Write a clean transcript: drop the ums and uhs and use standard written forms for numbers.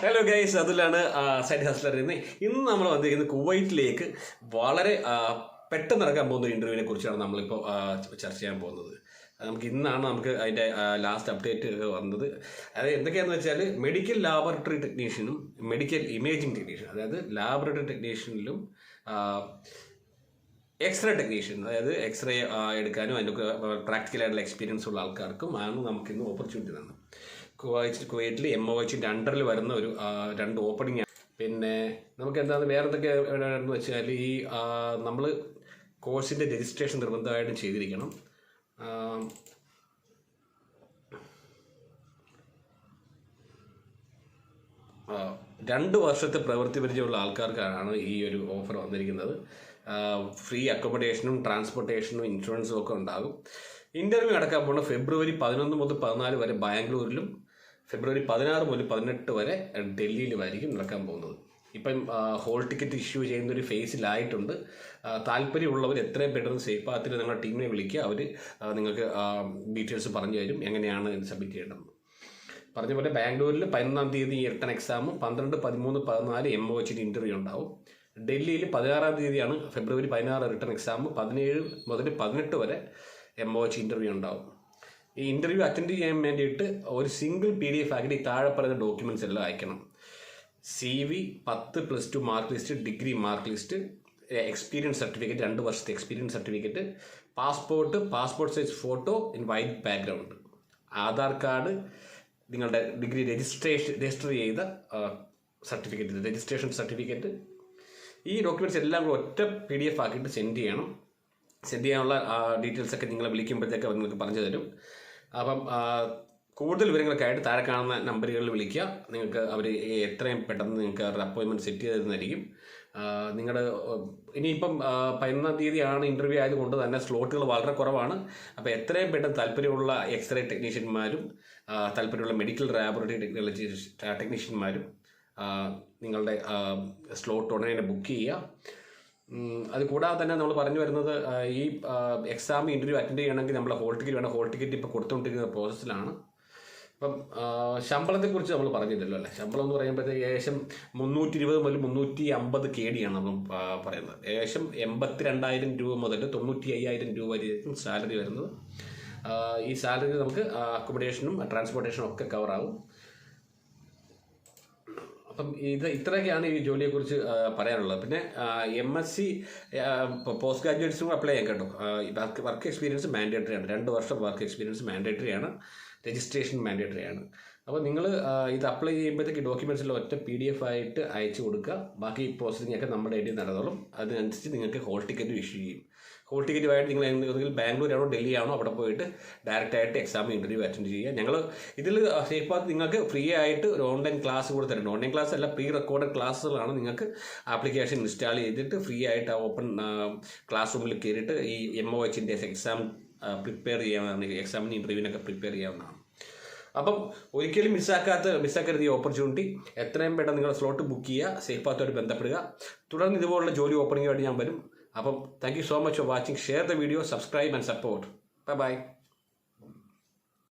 Hello guys, അതിലാണ് side ഹസ്ലർ. ഇന്ന് നമ്മൾ വന്നിരിക്കുന്നത് കുവൈറ്റിലേക്ക് വളരെ പെട്ടെന്ന് നടക്കാൻ പോകുന്ന ഒരു ഇൻ്റർവ്യൂവിനെ കുറിച്ചാണ് നമ്മളിപ്പോൾ ചർച്ച ചെയ്യാൻ പോകുന്നത്. നമുക്ക് അതിൻ്റെ ലാസ്റ്റ് അപ്ഡേറ്റ് വന്നത്. അതായത് എന്തൊക്കെയാണെന്ന് വെച്ചാൽ മെഡിക്കൽ ലാബറട്ടറി ടെക്നീഷ്യനും മെഡിക്കൽ ഇമേജിംഗ് ടെക്നീഷ്യൻ, അതായത് ലാബറട്ടറി ടെക്നീഷ്യനിലും എക്സ്റേ ടെക്നീഷ്യൻ, അതായത് എക്സ്റേ എടുക്കാനും അതിൻ്റെ പ്രാക്ടിക്കലായിട്ടുള്ള എക്സ്പീരിയൻസ് ഉള്ള ആൾക്കാർക്കും ആണ് നമുക്കിന്ന് ഓപ്പർച്യൂണിറ്റി തന്നത്. കുവൈറ്റിൽ MOHൻ്റെ അണ്ടറിൽ വരുന്ന ഒരു 2 ഓപ്പണിംഗ് ആണ്. പിന്നെ നമുക്ക് എന്താണ് വേറെ എന്തൊക്കെ എന്ന് വെച്ചാൽ ഈ നമ്മൾ കോഴ്സിൻ്റെ രജിസ്ട്രേഷൻ നിർബന്ധമായിട്ടും ചെയ്തിരിക്കണം. 2 വർഷത്തെ പ്രവൃത്തി പരിചയമുള്ള ആൾക്കാർക്കാണ് ഈ ഒരു ഓഫർ വന്നിരിക്കുന്നത്. ഫ്രീ അക്കോമഡേഷനും ട്രാൻസ്പോർട്ടേഷനും ഇൻഷുറൻസും ഒക്കെ ഉണ്ടാകും. ഇൻ്റർവ്യൂ നടക്കാൻ പോകുന്ന ഫെബ്രുവരി 11 മുതൽ 14 വരെ ബാംഗ്ലൂരിലും ഫെബ്രുവരി 16 മുതൽ 18 വരെ ഡൽഹിയിലുമായിരിക്കും നടക്കാൻ പോകുന്നത്. ഇപ്പം ഹോൾ ടിക്കറ്റ് ഇഷ്യൂ ചെയ്യുന്ന ഒരു ഫേസിലായിട്ടുണ്ട്. താല്പര്യമുള്ളവർ എത്രയും പെട്ടെന്ന് സേഫ് പാത്തിൽ നിങ്ങളുടെ ടീമിനെ വിളിക്കുക. അവർ നിങ്ങൾക്ക് ഡീറ്റെയിൽസ് പറഞ്ഞു തരും എങ്ങനെയാണ് ഇത് സബ്മിറ്റ് ചെയ്യേണ്ടത്. പറഞ്ഞ പോലെ ബാംഗ്ലൂരിൽ 11-ാം തീയതി റിട്ടൺ എക്സാമും 12, 13, 14 MOHൻ്റെ ഇൻ്റർവ്യൂ ഉണ്ടാവും. ഡൽഹിയിൽ 16-ാം തീയതിയാണ് ഫെബ്രുവരി 16 റിട്ടൺ എക്സാം, 17 മുതൽ 18 വരെ MOH ഇൻ്റർവ്യൂ ഉണ്ടാവും. ഈ ഇൻ്റർവ്യൂ അറ്റൻഡ് ചെയ്യാൻ വേണ്ടിയിട്ട് ഒരു സിംഗിൾ PDF ആക്കിയിട്ട് ഈ താഴെ പറയുന്ന ഡോക്യുമെൻറ്റ്സ് എല്ലാം അയക്കണം. CV, 10 +2 mark list, degree mark list, experience certificate, 2 വർഷത്തെ experience certificate, passport size photo in white background, Aadhaar card, നിങ്ങളുടെ ഡിഗ്രി രജിസ്റ്റർ ചെയ്ത സർട്ടിഫിക്കറ്റ്, രജിസ്ട്രേഷൻ സർട്ടിഫിക്കറ്റ്. ഈ ഡോക്യുമെൻറ്റ്സ് എല്ലാം കൂടെ ഒറ്റ PDF ആക്കിയിട്ട് സെൻഡ് ചെയ്യണം. സെൻഡ് ചെയ്യാനുള്ള ഡീറ്റെയിൽസൊക്കെ നിങ്ങളെ വിളിക്കുമ്പോഴത്തേക്ക് അവർ നിങ്ങൾക്ക് പറഞ്ഞു തരും. അപ്പം കൂടുതൽ വിവരങ്ങൾക്കായിട്ട് താഴെ കാണുന്ന നമ്പറുകളിൽ വിളിക്കുക. നിങ്ങൾക്ക് അവർ എത്രയും പെട്ടെന്ന് നിങ്ങൾക്ക് അവരുടെ അപ്പോയിൻമെൻറ്റ് സെറ്റ് ചെയ്ത് തരുന്നതായിരിക്കും. നിങ്ങളുടെ ഇനിയിപ്പം 11-ാം തീയതിയാണ് ഇൻ്റർവ്യൂ ആയതുകൊണ്ട് തന്നെ സ്ലോട്ടുകൾ വളരെ കുറവാണ്. അപ്പോൾ എത്രയും പെട്ടെന്ന് താല്പര്യമുള്ള എക്സ്റേ ടെക്നീഷ്യന്മാരും താല്പര്യമുള്ള മെഡിക്കൽ ലാബറട്ടറി ടെക്നീഷ്യന്മാരും നിങ്ങളുടെ സ്ലോട്ട് ഉടനെ ബുക്ക് ചെയ്യുക. അത് കൂടാതെ തന്നെ നമ്മൾ പറഞ്ഞു വരുന്നത്, ഈ എക്സാം ഇൻ്റർവ്യൂ അറ്റൻഡ് ചെയ്യണമെങ്കിൽ നമ്മൾ ഹോൾ ടിക്കറ്റ് വേണം. ഹോൾ ടിക്കറ്റ് ഇപ്പോൾ കൊടുത്തുകൊണ്ടിരിക്കുന്ന പ്രോസസ്സിലാണ്. അപ്പം ശമ്പളത്തെക്കുറിച്ച് നമ്മൾ പറഞ്ഞില്ലല്ലോ അല്ലേ. ശമ്പളം എന്ന് പറയുമ്പോഴത്തേക്ക് ഏകദേശം 320 മുതൽ 350 KD ആണ് നമ്മൾ പറയുന്നത്. ഏകദേശം 82,000 രൂപ മുതൽ 95,000 രൂപ വരെയായിരിക്കും സാലറി വരുന്നത്. ഈ സാലറി നമുക്ക് അക്കോമഡേഷനും ട്രാൻസ്പോർട്ടേഷനും ഒക്കെ കവറാകും. അപ്പം ഇത്രയൊക്കെയാണ് ഈ ജോലിയെക്കുറിച്ച് പറയാനുള്ളത്. പിന്നെ MSc പോസ്റ്റ് ഗ്രാജുവേറ്റ്സും അപ്ലൈ ചെയ്യാൻ കേട്ടോ. വർക്ക് എക്സ്പീരിയൻസ് മാൻഡേറ്ററി ആണ്. 2 വർഷം വർക്ക് എക്സ്പീരിയൻസ് മാൻഡേറ്ററി ആണ്. രജിസ്ട്രേഷൻ മാൻഡേറ്ററി ആണ്. അപ്പോൾ നിങ്ങൾ ഇത് അപ്ലൈ ചെയ്യുമ്പോഴത്തേക്ക് ഡോക്യുമെൻറ്റ്സ് എല്ലാം ഒറ്റ PDF ആയിട്ട് അയച്ചു കൊടുക്കുക. ബാക്കി പ്രോസസ്സിംഗ് ഒക്കെ നമ്മുടെ ഐഡിയ നടന്നോളും. അതിനനുസരിച്ച് നിങ്ങൾക്ക് ഹോൾ ടിക്കറ്റ് ഇഷ്യൂ ചെയ്യും. ഹോൾ ടിക്കറ്റുമായിട്ട് നിങ്ങൾ എന്തെങ്കിലും ബാംഗ്ലൂരാണോ ഡൽഹിയാണോ അവിടെ പോയിട്ട് ഡയറക്റ്റായിട്ട് എക്സാം ഇൻ്റർവ്യൂ അറ്റൻഡ് ചെയ്യുക. ഞങ്ങൾ ഇതിൽ സേഫ് പാത്ത് നിങ്ങൾക്ക് ഫ്രീ ആയിട്ട് ഒരു ഓൺലൈൻ ക്ലാസ് കൂടെ തരുന്നുണ്ട്. ഓൺലൈൻ ക്ലാസ് അല്ല, പ്രീ റെക്കോർഡഡ് ക്ലാസ്സുകളാണ്. നിങ്ങൾക്ക് ആപ്ലിക്കേഷൻ ഇൻസ്റ്റാൾ ചെയ്തിട്ട് ഫ്രീ ആയിട്ട് ആ ഓപ്പൺ ക്ലാസ് റൂമിൽ കയറിയിട്ട് ഈ MOHൻ്റെ എക്സാം പ്രിപ്പയർ ചെയ്യാവുന്നതാണ്. എക്സാമിന് ഇൻ്റർവ്യൂവിനൊക്കെ പ്രിപ്പയർ ചെയ്യാവുന്നതാണ്. അപ്പം ഒരിക്കലും മിസ്സാക്കരുത് ഈ ഓപ്പർച്യൂണിറ്റി. എത്രയും പെട്ടെന്ന് നിങ്ങൾ സ്ലോട്ട് ബുക്ക് ചെയ്യുക, സേഫ് പാത്തുമായിട്ട് ബന്ധപ്പെടുക. തുടർന്ന് ഇതുപോലുള്ള ജോലി ഓപ്പണിങ്ങുമായിട്ട് ഞാൻ വരും. അപ്പം thank you so much for watching. Share the video, subscribe and support. By.